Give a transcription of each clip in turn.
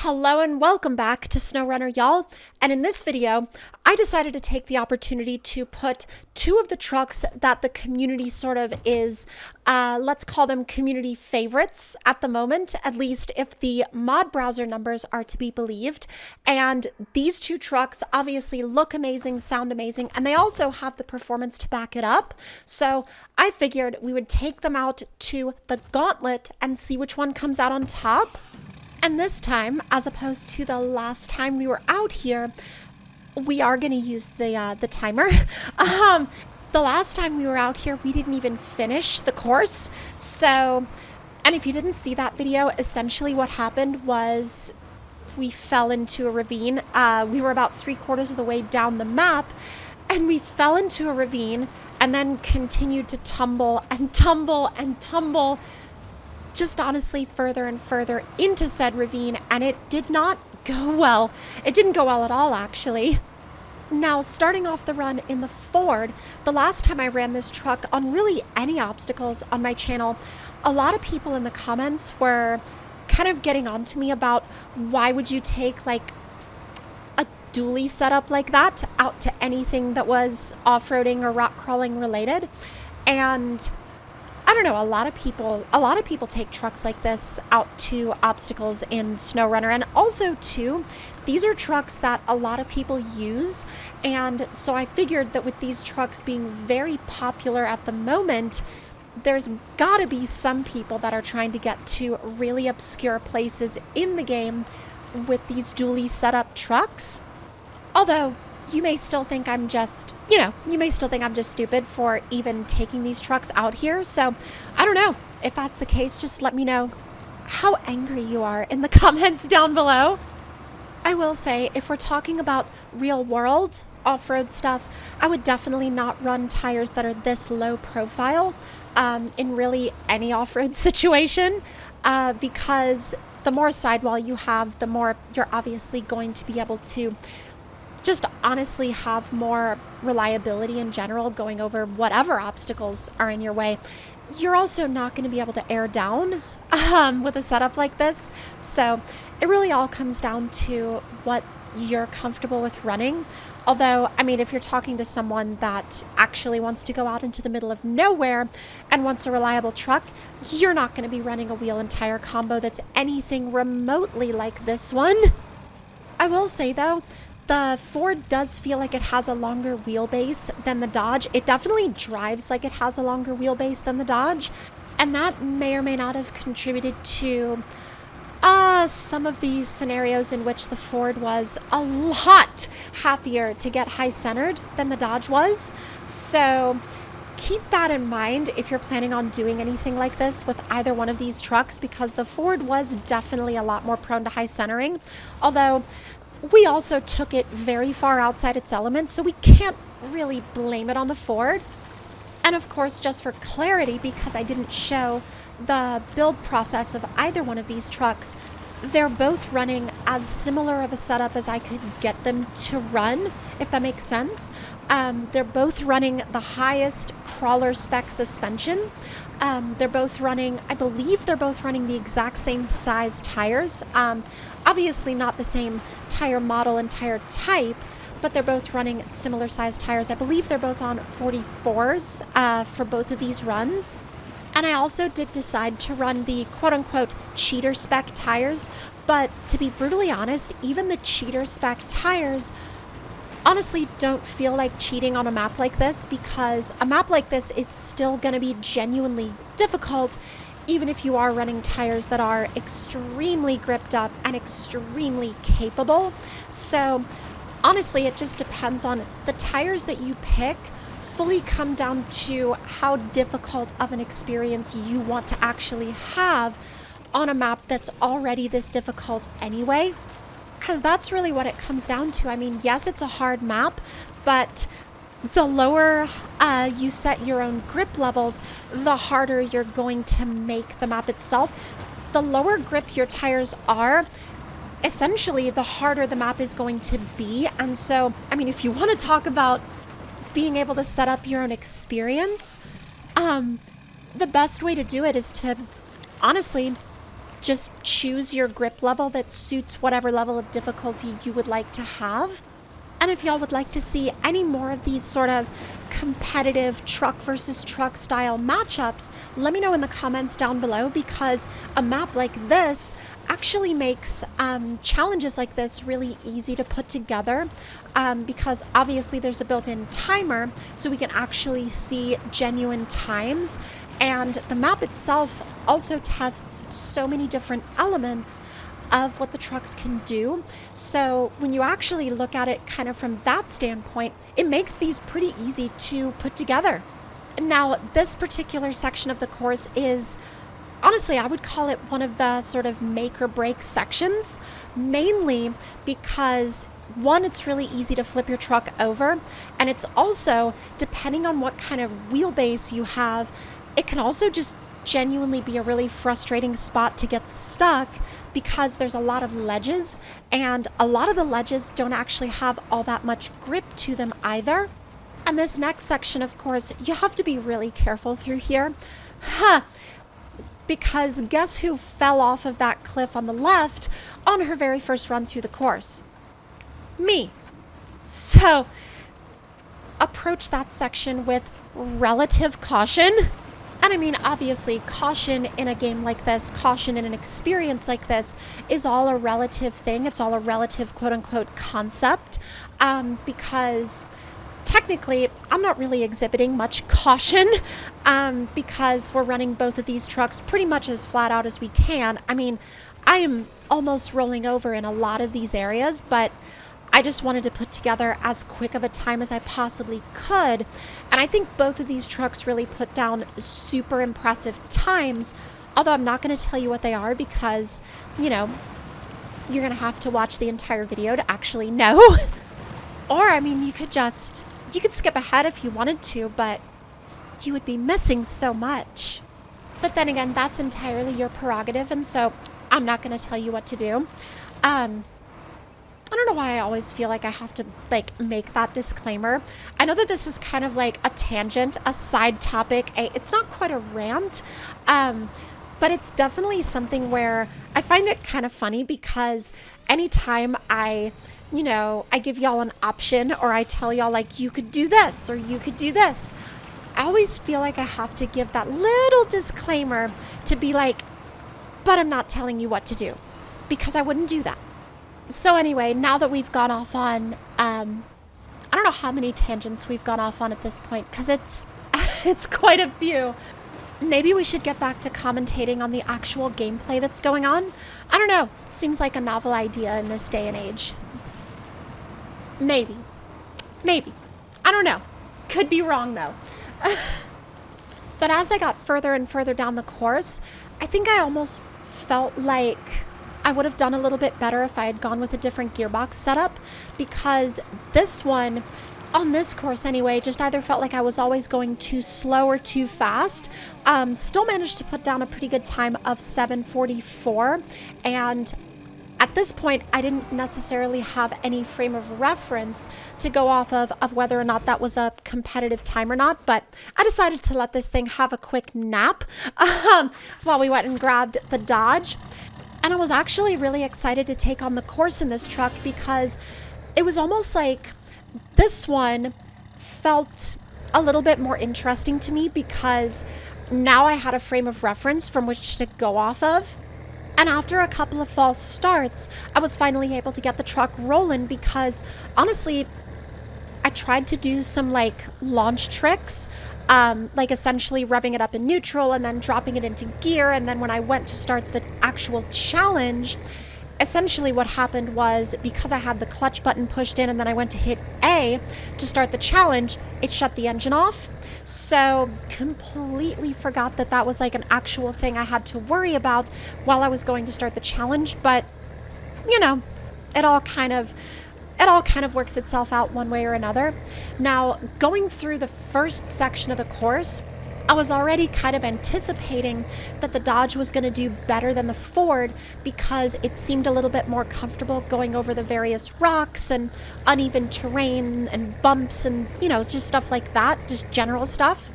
Hello and welcome back to SnowRunner, y'all. And in this video, I decided to take the opportunity to put two of the trucks that the community sort of is, let's call them community favorites at the moment, at least if the mod browser numbers are to be believed. And these two trucks obviously look amazing, sound amazing, and they also have the performance to back it up. So I figured we would take them out to the Gauntlet and see which one comes out on top. And this time, as opposed to the last time we were out here, we are going to use the timer. The last time we were out here, we didn't even finish the course. So, and if you didn't see that video, essentially what happened was we fell into a ravine. We were about 3/4 of the way down the map, and we fell into a ravine and then continued to tumble and tumble and tumble, just honestly further and further into said ravine, and it did not go well. It didn't go well at all, actually. Now, starting off the run in the Ford, the last time I ran this truck on really any obstacles on my channel, a lot of people in the comments were kind of getting on to me about why would you take like a dually setup like that out to anything that was off-roading or rock crawling related. And I don't know, a lot of people take trucks like this out to obstacles in SnowRunner. And also too, these are trucks that a lot of people use. And so I figured that with these trucks being very popular at the moment, there's gotta be some people that are trying to get to really obscure places in the game with these dually set up trucks. Although you may still think I'm just, stupid for even taking these trucks out here. So I don't know. If that's the case, just let me know how angry you are in the comments down below. I will say, if we're talking about real world off-road stuff, I would definitely not run tires that are this low profile in really any off-road situation, because the more sidewall you have, the more you're obviously going to be able to just honestly have more reliability in general going over whatever obstacles are in your way. You're also not going to be able to air down with a setup like this. So it really all comes down to what you're comfortable with running. Although, I mean, if you're talking to someone that actually wants to go out into the middle of nowhere and wants a reliable truck, you're not going to be running a wheel and tire combo that's anything remotely like this one. I will say though, the Ford does feel like it has a longer wheelbase than the Dodge. It definitely drives like it has a longer wheelbase than the Dodge. And that may or may not have contributed to some of these scenarios in which the Ford was a lot happier to get high-centered than the Dodge was. So keep that in mind if you're planning on doing anything like this with either one of these trucks, because the Ford was definitely a lot more prone to high centering. Although we also took it very far outside its element, so we can't really blame it on the Ford. And of course, just for clarity, because I didn't show the build process of either one of these trucks, they're both running as similar of a setup as I could get them to run, if that makes sense. They're both running the highest crawler spec suspension. They're both running, I believe they're both running the exact same size tires. Obviously not the same tire model and tire type, but they're both running similar size tires. I believe they're both on 44s for both of these runs. And I also did decide to run the quote-unquote cheater spec tires, but to be brutally honest, even the cheater spec tires honestly don't feel like cheating on a map like this, because a map like this is still going to be genuinely difficult even if you are running tires that are extremely gripped up and extremely capable. So honestly, it just depends on the tires that you pick. Fully come down to how difficult of an experience you want to actually have on a map that's already this difficult anyway. Because that's really what it comes down to. I mean, yes, it's a hard map, but the lower you set your own grip levels, the harder you're going to make the map itself. The lower grip your tires are, essentially, the harder the map is going to be. And so, I mean, if you want to talk about being able to set up your own experience, the best way to do it is to honestly just choose your grip level that suits whatever level of difficulty you would like to have. And if y'all would like to see any more of these sort of competitive truck versus truck style matchups, let me know in the comments down below, because a map like this actually makes challenges like this really easy to put together, because obviously there's a built-in timer, so we can actually see genuine times. And the map itself also tests so many different elements of what the trucks can do. So when you actually look at it kind of from that standpoint, it makes these pretty easy to put together. Now, this particular section of the course is, honestly, I would call it one of the sort of make or break sections, mainly because one, it's really easy to flip your truck over, and it's also, depending on what kind of wheelbase you have, it can also just genuinely be a really frustrating spot to get stuck, because there's a lot of ledges, and a lot of the ledges don't actually have all that much grip to them either. And this next section, of course, you have to be really careful through here. Because guess who fell off of that cliff on the left on her very first run through the course? Me. So approach that section with relative caution. And I mean, obviously, caution in a game like this, caution in an experience like this, is all a relative thing. It's all a relative quote-unquote concept, because technically, I'm not really exhibiting much caution, because we're running both of these trucks pretty much as flat out as we can. I mean, I am almost rolling over in a lot of these areas, but I just wanted to put together as quick of a time as I possibly could. And I think both of these trucks really put down super impressive times, although I'm not going to tell you what they are, because, you know, you're going to have to watch the entire video to actually know. Or, I mean, you could skip ahead if you wanted to, but you would be missing so much. But then again, that's entirely your prerogative, and so I'm not going to tell you what to do. I don't know why I always feel like I have to make that disclaimer. I know that this is kind of like a tangent, a side topic. It's not quite a rant, but it's definitely something where I find it kind of funny, because anytime I give y'all an option, or I tell y'all like, you could do this or you could do this, I always feel like I have to give that little disclaimer to be like, but I'm not telling you what to do, because I wouldn't do that. So anyway, now that we've gone off on, I don't know how many tangents we've gone off on at this point, because it's quite a few. Maybe we should get back to commentating on the actual gameplay that's going on. I don't know. It seems like a novel idea in this day and age. Maybe. I don't know. Could be wrong, though. But as I got further and further down the course, I think I almost felt like I would have done a little bit better if I had gone with a different gearbox setup, because this one, on this course anyway, just either felt like I was always going too slow or too fast. Still managed to put down a pretty good time of 7:44, and at this point, I didn't necessarily have any frame of reference to go off of whether or not that was a competitive time or not, but I decided to let this thing have a quick nap while we went and grabbed the Dodge. And I was actually really excited to take on the course in this truck, because it was almost like this one felt a little bit more interesting to me, because now I had a frame of reference from which to go off of. And after a couple of false starts, I was finally able to get the truck rolling, because honestly, I tried to do some launch tricks, essentially revving it up in neutral and then dropping it into gear. And then when I went to start the actual challenge, essentially what happened was, because I had the clutch button pushed in and then I went to hit A to start the challenge, it shut the engine off. So completely forgot that that was an actual thing I had to worry about while I was going to start the challenge. But you know, it all kind of works itself out one way or another. Now, going through the first section of the course, I was already kind of anticipating that the Dodge was going to do better than the Ford, because it seemed a little bit more comfortable going over the various rocks and uneven terrain and bumps and, it's just stuff like that, just general stuff.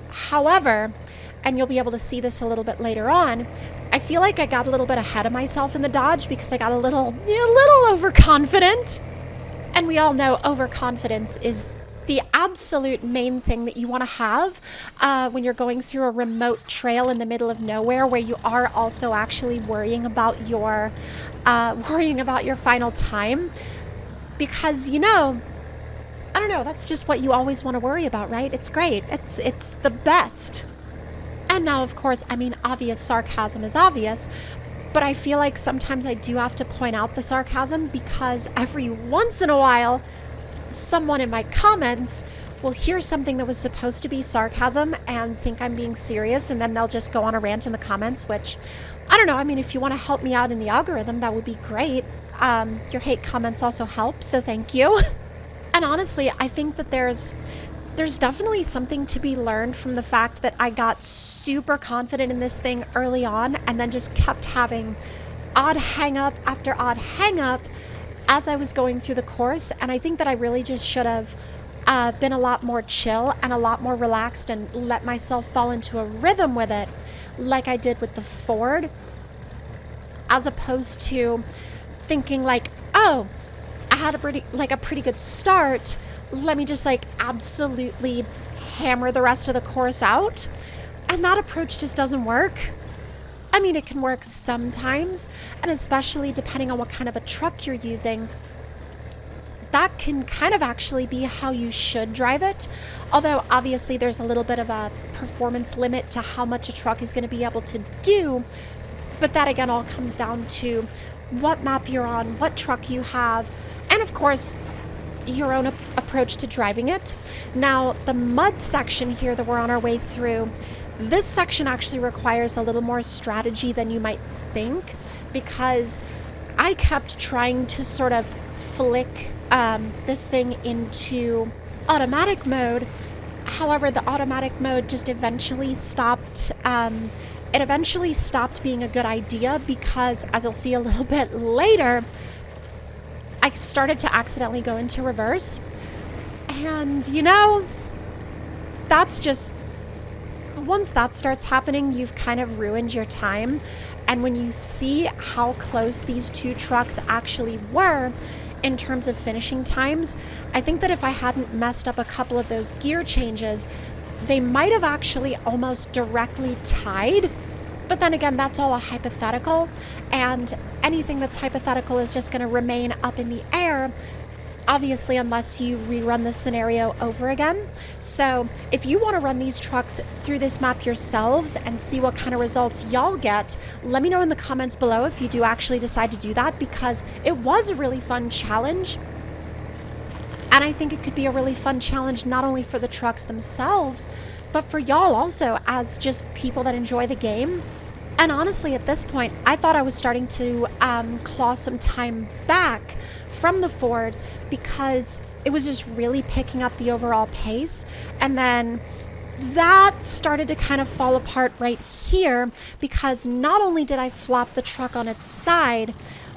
However, and you'll be able to see this a little bit later on, I feel like I got a little bit ahead of myself in the dodge because I got a little overconfident. And we all know overconfidence is the absolute main thing that you want to have when you're going through a remote trail in the middle of nowhere, where you are also actually worrying about your final time. Because, I don't know, that's just what you always want to worry about, right? It's great. It's the best. And now, of course, obvious sarcasm is obvious, but I feel like sometimes I do have to point out the sarcasm, because every once in a while, someone in my comments will hear something that was supposed to be sarcasm and think I'm being serious, and then they'll just go on a rant in the comments, which, I don't know, if you want to help me out in the algorithm, that would be great. Your hate comments also help, so thank you. And honestly, I think that there's definitely something to be learned from the fact that I got super confident in this thing early on and then just kept having odd hang up after odd hang up as I was going through the course. And I think that I really just should have been a lot more chill and a lot more relaxed and let myself fall into a rhythm with it, like I did with the Ford, as opposed to thinking like, oh, I had a pretty good start, let me just absolutely hammer the rest of the course out. And that approach just doesn't work. It can work sometimes, and especially depending on what kind of a truck you're using, that can kind of actually be how you should drive it. Although obviously there's a little bit of a performance limit to how much a truck is going to be able to do. But that again all comes down to what map you're on, what truck you have, and of course, your own approach to driving it. Now, the mud section here that we're on our way through, this section actually requires a little more strategy than you might think, because I kept trying to sort of flick this thing into automatic mode. However, the automatic mode just eventually stopped. It eventually stopped being a good idea because, as you'll see a little bit later, I started to accidentally go into reverse. And, that's just, once that starts happening, you've kind of ruined your time. And when you see how close these two trucks actually were in terms of finishing times, I think that if I hadn't messed up a couple of those gear changes, they might have actually almost directly tied. But then again, that's all a hypothetical, and anything that's hypothetical is just going to remain up in the air, obviously, unless you rerun the scenario over again. So if you want to run these trucks through this map yourselves and see what kind of results y'all get, let me know in the comments below if you do actually decide to do that, because it was a really fun challenge. And I think it could be a really fun challenge not only for the trucks themselves, but for y'all also as just people that enjoy the game. And honestly, at this point, I thought I was starting to claw some time back from the Ford, because it was just really picking up the overall pace. And then that started to kind of fall apart right here, because not only did I flop the truck on its side,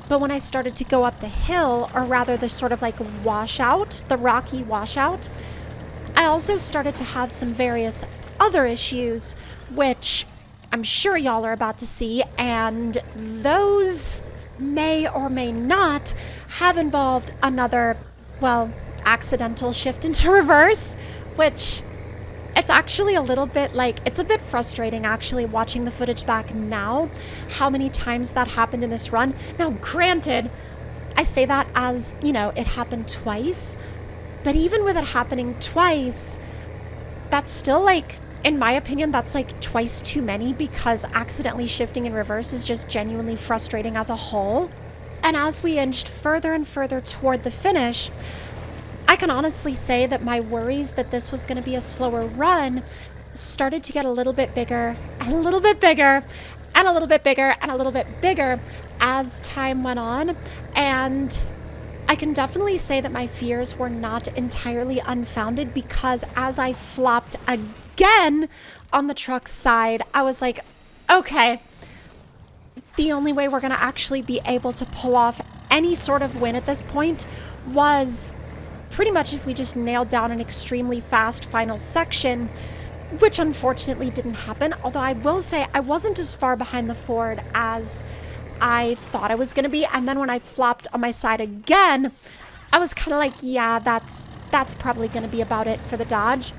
but when I started to go up the hill, or rather the sort of washout, the rocky washout, I also started to have some various other issues, which I'm sure y'all are about to see, and those may or may not have involved another, accidental shift into reverse, which it's actually a little bit it's a bit frustrating actually watching the footage back now, how many times that happened in this run. Now, granted, I say that as, it happened twice, but even with it happening twice, that's still in my opinion, that's twice too many, because accidentally shifting in reverse is just genuinely frustrating as a whole. And as we inched further and further toward the finish, I can honestly say that my worries that this was going to be a slower run started to get a little bit bigger and a little bit bigger and a little bit bigger and a little bit bigger as time went on. And I can definitely say that my fears were not entirely unfounded, because as I flopped again on the truck's side, I was like, okay, the only way we're going to actually be able to pull off any sort of win at this point was pretty much if we just nailed down an extremely fast final section, which unfortunately didn't happen. Although I will say I wasn't as far behind the Ford as I thought I was going to be. And then when I flopped on my side again, I was kind of like, yeah, that's probably going to be about it for the Dodge.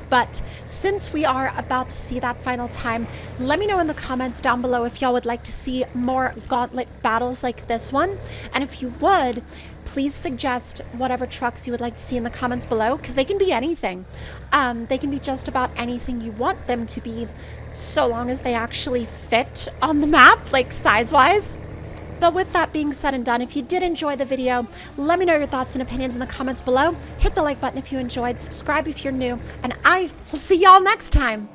But since we are about to see that final time, let me know in the comments down below if y'all would like to see more Gauntlet battles like this one. And if you would, please suggest whatever trucks you would like to see in the comments below, because they can be anything. They can be just about anything you want them to be, so long as they actually fit on the map, like size-wise. But with that being said and done, if you did enjoy the video, let me know your thoughts and opinions in the comments below. Hit the like button if you enjoyed, subscribe if you're new, and I will see y'all next time.